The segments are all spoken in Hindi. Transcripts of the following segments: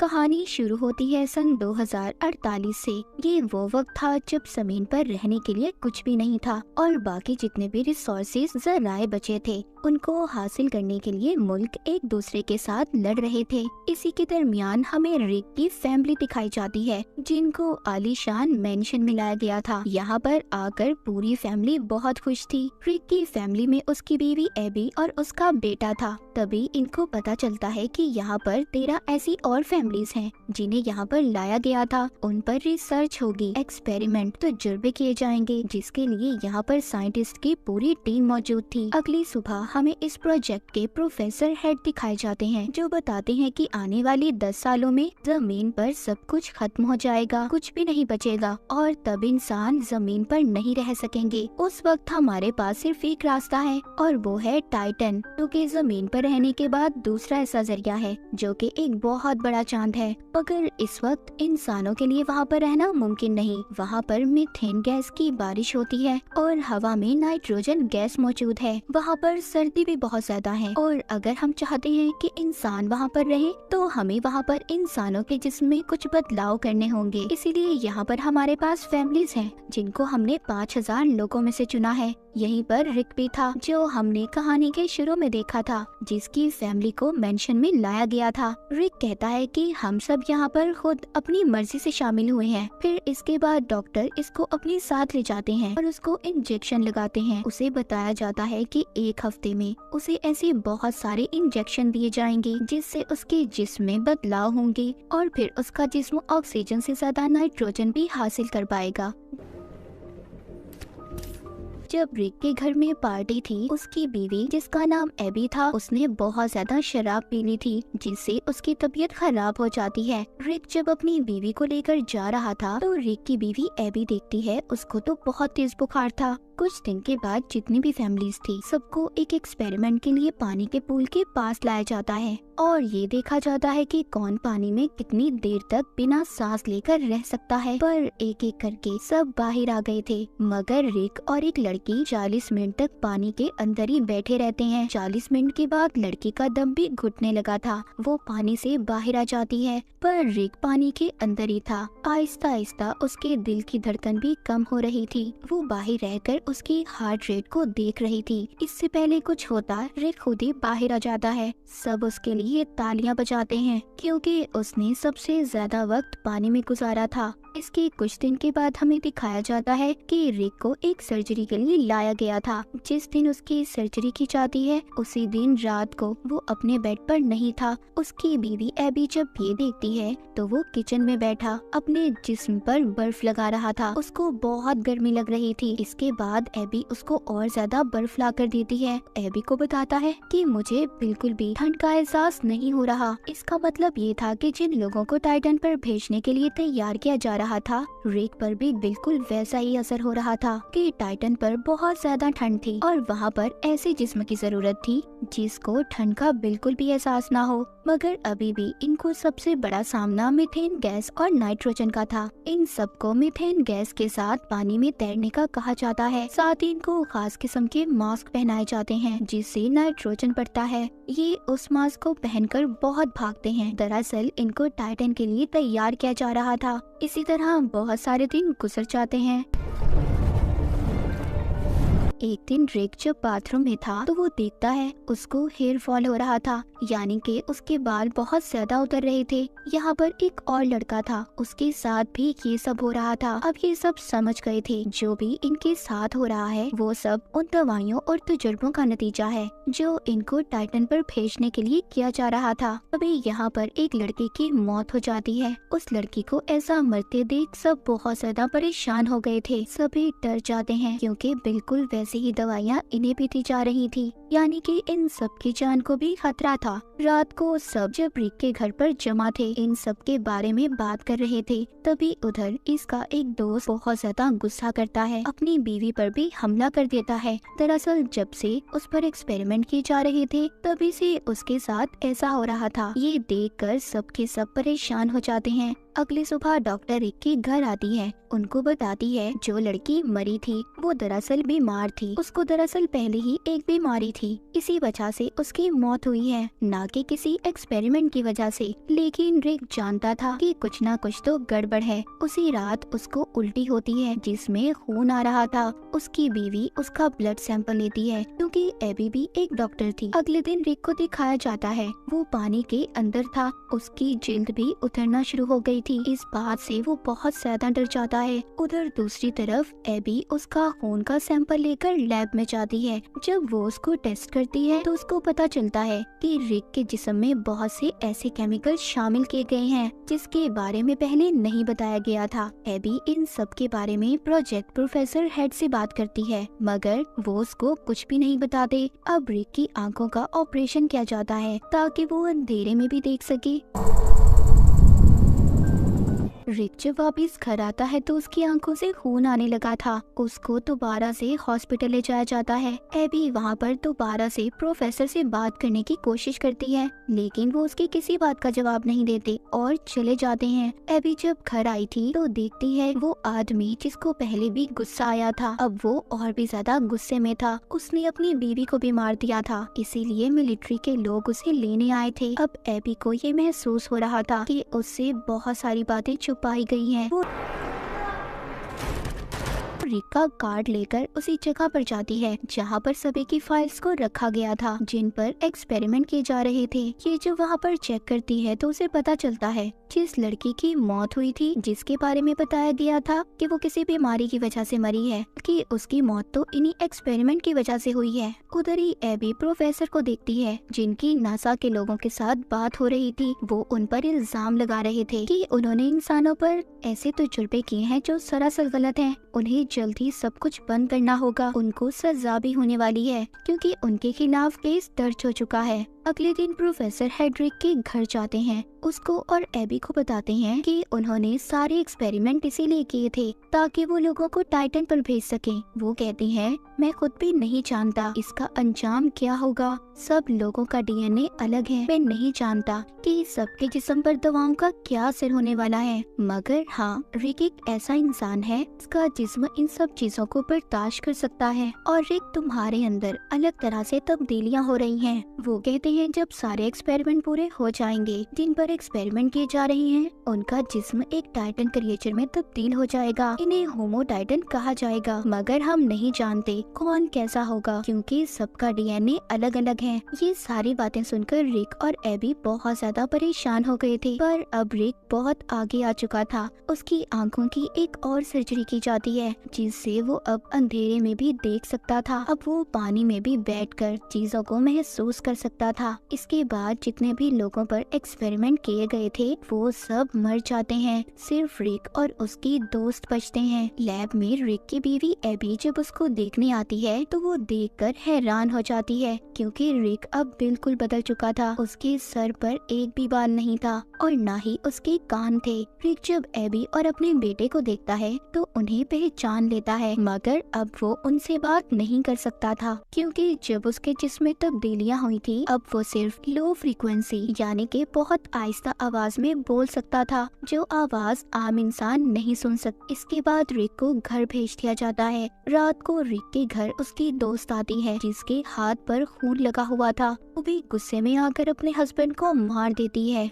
कहानी शुरू होती है सन 2048 से। ये वो वक्त था जब जमीन पर रहने के लिए कुछ भी नहीं था और बाकी जितने भी रिसोर्सेज जराए बचे थे उनको हासिल करने के लिए मुल्क एक दूसरे के साथ लड़ रहे थे। इसी के दरमियान हमें रिक की फैमिली दिखाई जाती है जिनको आलीशान मेंशन मिलाया गया था। यहाँ पर आकर पूरी फैमिली बहुत खुश थी। रिक की फैमिली में उसकी बीवी एबी और उसका बेटा था। तभी इनको पता चलता है कि यहाँ पर 13 ऐसी और फैमिलीज हैं जिन्हें यहाँ पर लाया गया था। उन पर रिसर्च होगी, एक्सपेरिमेंट तजुर्बे किए जाएंगे जिसके लिए यहाँ पर साइंटिस्ट की पूरी टीम मौजूद थी। अगली सुबह हमें इस प्रोजेक्ट के प्रोफेसर हेड दिखाए जाते हैं जो बताते हैं कि आने वाले 10 सालों में जमीन पर सब कुछ खत्म हो जाएगा, कुछ भी नहीं बचेगा और तब इंसान जमीन पर नहीं रह सकेंगे। उस वक्त हमारे पास सिर्फ एक रास्ता है और वो है टाइटन, जो कि जमीन पर रहने के बाद दूसरा ऐसा जरिया है जो कि एक बहुत बड़ा चांद है। मगर इस वक्त इंसानों के लिए वहाँ पर रहना मुमकिन नहीं। वहाँ पर मीथेन गैस की बारिश होती है और हवा में नाइट्रोजन गैस मौजूद है। वहाँ पर सर्दी भी बहुत ज्यादा है और अगर हम चाहते हैं कि इंसान वहाँ पर रहे तो हमें वहाँ पर इंसानों के जिस्म में कुछ बदलाव करने होंगे। इसीलिए यहाँ पर हमारे पास फैमिलीज हैं जिनको हमने 5000 लोगों में से चुना है। यहीं पर रिक भी था जो हमने कहानी के शुरू में देखा था, जिसकी फैमिली को मेंशन में लाया गया था। रिक कहता है कि हम सब यहाँ पर खुद अपनी मर्जी से शामिल हुए हैं। फिर इसके बाद डॉक्टर इसको अपने साथ ले जाते हैं और उसको इंजेक्शन लगाते हैं। उसे बताया जाता है कि एक हफ्ते में उसे ऐसे बहुत सारे इंजेक्शन दिए जाएंगे जिससे उसके जिस्म में बदलाव होंगे और फिर उसका जिस्म ऑक्सीजन से ज्यादा नाइट्रोजन भी हासिल कर पाएगा। जब रिक के घर में पार्टी थी, उसकी बीवी जिसका नाम एबी था उसने बहुत ज्यादा शराब पी ली थी जिससे उसकी तबीयत खराब हो जाती है। रिक जब अपनी बीवी को लेकर जा रहा था तो रिक की बीवी एबी देखती है उसको तो बहुत तेज बुखार था। कुछ दिन के बाद जितनी भी फैमिलीज थी सबको एक एक्सपेरिमेंट के लिए पानी के पूल के पास लाया जाता है और ये देखा जाता है कि कौन पानी में कितनी देर तक बिना सांस लेकर रह सकता है। पर एक एक करके सब बाहर आ गए थे मगर रिक और एक लड़की 40 मिनट तक पानी के अंदर ही बैठे रहते हैं। 40 मिनट के बाद लड़की का दम भी घुटने लगा था। वो पानी से बाहर आ जाती है पर रिक पानी के अंदर ही था। आहिस्ता आहिस्ता उसके दिल की धड़कन भी कम हो रही थी। वो बाहर रहकर उसकी हार्ट रेट को देख रही थी। इससे पहले कुछ होता रिक खुद ही बाहर आ जाता है। सब उसके लिए तालियां बजाते हैं क्योंकि उसने सबसे ज्यादा वक्त पानी में गुजारा था। इसके कुछ दिन के बाद हमें दिखाया जाता है कि रिक को एक सर्जरी के लिए लाया गया था। जिस दिन उसकी सर्जरी की जाती है उसी दिन रात को वो अपने बेड पर नहीं था। उसकी बीवी एबी जब ये देखती है तो वो किचन में बैठा अपने जिस्म पर बर्फ लगा रहा था। उसको बहुत गर्मी लग रही थी। इसके बाद एबी उसको और ज्यादा बर्फ ला कर देती है। एबी को बताता है कि मुझे बिल्कुल भी ठंड का एहसास नहीं हो रहा। इसका मतलब ये था कि जिन लोगों को टाइटन पर भेजने के लिए तैयार किया जा रहा था रिक पर भी बिल्कुल वैसा ही असर हो रहा था कि टाइटन पर बहुत ज्यादा ठंड थी और वहाँ पर ऐसे जिस्म की जरूरत थी जिसको ठंड का बिल्कुल भी एहसास ना हो। मगर अभी भी इनको सबसे बड़ा सामना मीथेन गैस और नाइट्रोजन का था। इन सबको मीथेन गैस के साथ पानी में तैरने का कहा जाता है। साथ ही इनको खास किस्म के मास्क पहनाए जाते हैं जिससे नाइट्रोजन बढ़ता है। ये उस मास्क को पहनकर बहुत भागते हैं। दरअसल इनको टाइटन के लिए तैयार किया जा रहा था। इसी तरह बहुत सारे दिन गुजर जाते हैं। एक दिन रिक जब बाथरूम में था तो वो देखता है उसको हेयर फॉल हो रहा था, यानी कि उसके बाल बहुत ज्यादा उतर रहे थे। यहाँ पर एक और लड़का था, उसके साथ भी ये सब हो रहा था। अब ये सब समझ गए थे जो भी इनके साथ हो रहा है वो सब उन दवाइयों और तजुर्बों का नतीजा है जो इनको टाइटन पर भेजने के लिए किया जा रहा था। अभी यहाँ पर एक लड़के की मौत हो जाती है। उस लड़की को ऐसा मरते देख सब बहुत ज्यादा परेशान हो गए थे। सभी डर जाते हैं क्योंकि बिल्कुल वैसे ही दवाइयाँ इन्हें भी दी जा रही थी, यानी कि इन सब की जान को भी खतरा था। रात को सब जब रिक के घर पर जमा थे इन सब के बारे में बात कर रहे थे तभी उधर इसका एक दोस्त बहुत ज्यादा गुस्सा करता है, अपनी बीवी पर भी हमला कर देता है। दरअसल जब से उस पर एक्सपेरिमेंट किए जा रहे थे तभी से उसके साथ ऐसा हो रहा था। ये देखकर सबके सब परेशान हो जाते हैं। अगली सुबह डॉक्टर रिक के घर आती है, उनको बताती है जो लड़की मरी थी वो दरअसल बीमार थी। उसको दरअसल पहले ही एक बीमारी थी, इसी वजह से उसकी मौत हुई है, ना कि किसी एक्सपेरिमेंट की वजह से। लेकिन रिक जानता था कि कुछ ना कुछ तो गड़बड़ है। उसी रात उसको उल्टी होती है जिसमें खून आ रहा था। उसकी बीवी उसका ब्लड सैंपल लेती है क्योंकि एबी भी एक डॉक्टर थी। अगले दिन रिक को दिखाया जाता है, वो पानी के अंदर था, उसकी जिल्द भी उतरना शुरू हो गई थी। इस बात से वो बहुत ज्यादा डर जाता है। उधर दूसरी तरफ एबी उसका खून का सैंपल लेकर लैब में जाती है। जब वो उसको टेस्ट करती है तो उसको पता चलता है कि रिक के जिस्म में बहुत से ऐसे केमिकल शामिल किए गए हैं जिसके बारे में पहले नहीं बताया गया था। एबी इन सब के बारे में प्रोजेक्ट प्रोफेसर हेड से बात करती है, मगर वो उसको कुछ भी नहीं बताते। अब रिक की आंखों का ऑपरेशन किया जाता है ताकि वो अंधेरे में भी देख सके। रिक जब वापिस घर आता है तो उसकी आंखों से खून आने लगा था। उसको दोबारा से हॉस्पिटल ले जाया जाता है। एबी वहाँ पर दोबारा से प्रोफेसर से बात करने की कोशिश करती है, लेकिन वो उसकी किसी बात का जवाब नहीं देते और चले जाते हैं। एबी जब घर आई थी तो देखती है वो आदमी जिसको पहले भी गुस्सा आया था, अब वो और भी ज्यादा गुस्से में था। उसने अपनी बीवी को भी मार दिया था, इसीलिए मिलिट्री के लोग उसे लेने आए थे। अब एबी को ये महसूस हो रहा था कि उससे बहुत सारी बातें छुपाई गई हैं। वो रिक का कार्ड लेकर उसी जगह पर जाती है जहाँ पर सभी की फाइल्स को रखा गया था जिन पर एक्सपेरिमेंट किए जा रहे थे। ये जो वहाँ पर चेक करती है तो उसे पता चलता है जिस लड़की की मौत हुई थी, जिसके बारे में बताया गया था कि वो किसी बीमारी की वजह से मरी है, कि उसकी मौत तो इन्हीं एक्सपेरिमेंट की वजह से हुई है। उधर ही एबी प्रोफेसर को देखती है जिनकी नासा के लोगों के साथ बात हो रही थी। वो उन पर इल्जाम लगा रहे थे कि उन्होंने इंसानों पर ऐसे तजुर्बे किए हैं जो सरासर गलत हैं। उन्हें जल्द ही सब कुछ बंद करना होगा। उनको सजा भी होने वाली है क्योंकि उनके खिलाफ केस दर्ज हो चुका है। अगले दिन प्रोफेसर हेड्रिक के घर जाते हैं, उसको और एबी को बताते हैं कि उन्होंने सारे एक्सपेरिमेंट इसीलिए किए थे ताकि वो लोगों को टाइटन पर भेज सकें। वो कहती हैं, मैं खुद भी नहीं जानता इसका अंजाम क्या होगा। सब लोगों का डीएनए अलग है। मैं नहीं जानता कि सबके जिस्म पर दवाओं का क्या असर होने वाला है, मगर हाँ, रिक एक ऐसा इंसान है जिसका जिस्म इन सब चीजों को बर्दाश्त कर सकता है। और रिक, तुम्हारे अंदर अलग तरह से तब्दीलियाँ हो रही हैं। वो कहते हैं जब सारे एक्सपेरिमेंट पूरे हो जाएंगे जिन पर एक्सपेरिमेंट किए जा रहे हैं, उनका जिस्म एक टाइटन क्रिएचर में तब्दील हो जाएगा। इन्हें होमो टाइटन कहा जाएगा, मगर हम नहीं जानते कौन कैसा होगा क्योंकि सबका डीएनए अलग अलग है। ये सारी बातें सुनकर रिक और एबी बहुत ज्यादा परेशान हो गए थे, पर अब रिक बहुत आगे आ चुका था। उसकी आंखों की एक और सर्जरी की जाती है जिससे वो अब अंधेरे में भी देख सकता था। अब वो पानी में भी बैठकर चीजों को महसूस कर सकता था। इसके बाद जितने भी लोगों पर एक्सपेरिमेंट किए गए थे वो सब मर जाते हैं, सिर्फ रिक और उसकी दोस्त बचते हैं। लैब में रिक की बीवी एबी जब उसको देखने आती है तो वो देखकर हैरान हो जाती है क्योंकि रिक अब बिल्कुल बदल चुका था। उसके सर पर एक भी बाल नहीं था और न ही उसके कान थे। रिक जब एबी और अपने बेटे को देखता है तो उन्हें पहचान लेता है, मगर अब वो उनसे बात नहीं कर सकता था क्योंकि जब उसके जिस्म में तब्दीलियां हुई थी अब वो सिर्फ लो फ्रीक्वेंसी यानी कि बहुत आहिस्ता आवाज में बोल सकता था, जो आवाज आम इंसान नहीं सुन सकता। इसके बाद रिक को घर भेज दिया जाता है। रात को रिक के घर उसकी दोस्त आती है जिसके हाथ पर खून लगा हुआ था। वो भी गुस्से में आकर अपने हस्बैंड को मार देती है।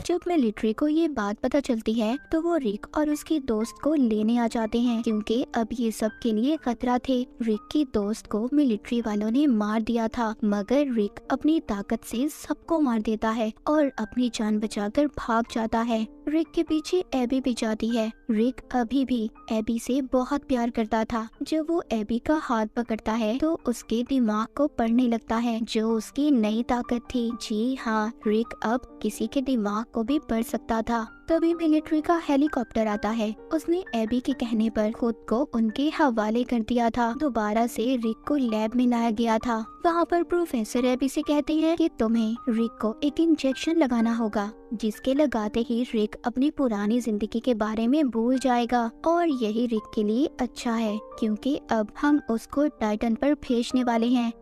जब मिलिट्री को ये बात पता चलती है तो वो रिक और उसकी दोस्त को लेने आ जाते हैं क्योंकि अब ये सब के लिए खतरा थे। रिक की दोस्त को मिलिट्री वालों ने मार दिया था, मगर रिक अपनी ताकत से सबको मार देता है और अपनी जान बचाकर भाग जाता है। रिक के पीछे एबी भी जाती है। रिक अभी भी एबी से बहुत प्यार करता था। जब वो एबी का हाथ पकड़ता है तो उसके दिमाग को पढ़ने लगता है, जो उसकी नई ताकत थी। जी हाँ, रिक अब किसी के दिमाग को भी पढ़ सकता था। तभी मिलिट्री का हेलीकॉप्टर आता है। उसने एबी के कहने पर खुद को उनके हवाले कर दिया था। दोबारा से रिक को लैब में लाया गया था। वहाँ पर प्रोफेसर एबी से कहते हैं कि तुम्हें रिक को एक इंजेक्शन लगाना होगा, जिसके लगाते ही रिक अपनी पुरानी जिंदगी के बारे में भूल जाएगा और यही रिक के लिए अच्छा है क्योंकि अब हम उसको टाइटन पर भेजने वाले हैं।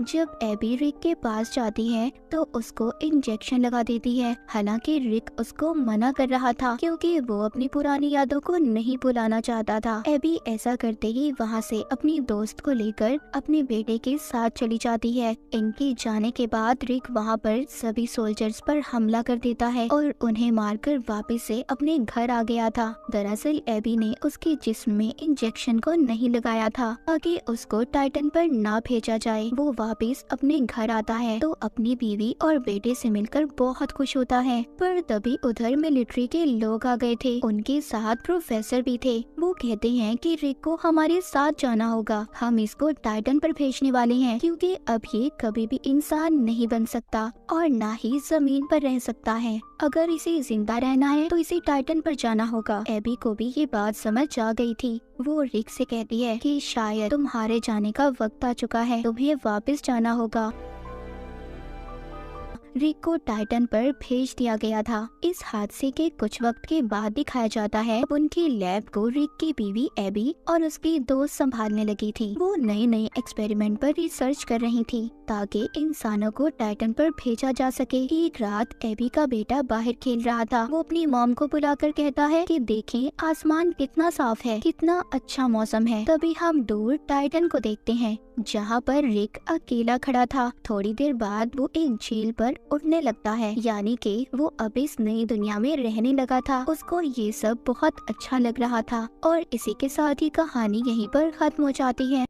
जब एबी रिक के पास जाती है तो उसको इंजेक्शन लगा देती है। हालांकि रिक उसको मना कर रहा था क्योंकि वो अपनी पुरानी यादों को नहीं भुलाना चाहता था। एबी ऐसा करते ही वहाँ से अपनी दोस्त को लेकर अपने बेटे के साथ चली जाती है। इनके जाने के बाद रिक वहाँ पर सभी सोल्जर्स पर हमला कर देता है और उन्हें मारकर वापस से अपने घर आ गया था। दरअसल एबी ने उसके जिस्म में इंजेक्शन को नहीं लगाया था ताकि उसको टाइटन पर ना भेजा जाए। वो वापस अपने घर आता है तो अपनी बीवी और बेटे से मिलकर बहुत खुश होता है। पर तभी उधर मिलिट्री के लोग आ गए थे, उनके साथ प्रोफेसर भी थे। वो कहते हैं कि रिक को हमारे साथ जाना होगा, हम इसको टाइटन पर भेजने वाले हैं क्योंकि अब ये कभी भी इंसान नहीं बन सकता और ना ही जमीन पर रह सकता है। अगर इसे जिंदा रहना है तो इसे टाइटन पर जाना होगा। एबी को भी ये बात समझ आ गई थी। वो रिक से कहती है कि शायद तुम्हारे जाने का वक्त आ चुका है, तुम्हें वापस जाना होगा। रिक को टाइटन पर भेज दिया गया था। इस हादसे के कुछ वक्त के बाद दिखाया जाता है अब उनकी लैब को रिक की बीवी एबी और उसकी दोस्त संभालने लगी थी। वो नए नए एक्सपेरिमेंट पर रिसर्च कर रही थी ताकि इंसानों को टाइटन पर भेजा जा सके। एक रात एबी का बेटा बाहर खेल रहा था। वो अपनी मॉम को बुलाकर कहता है कि देखें आसमान कितना साफ है, कितना अच्छा मौसम है। तभी हम दूर टाइटन को देखते हैं जहाँ पर रिक अकेला खड़ा था। थोड़ी देर बाद वो एक झील पर उड़ने लगता है, यानी कि वो अब इस नई दुनिया में रहने लगा था। उसको ये सब बहुत अच्छा लग रहा था और इसी के साथ ही कहानी यहीं पर खत्म हो जाती है।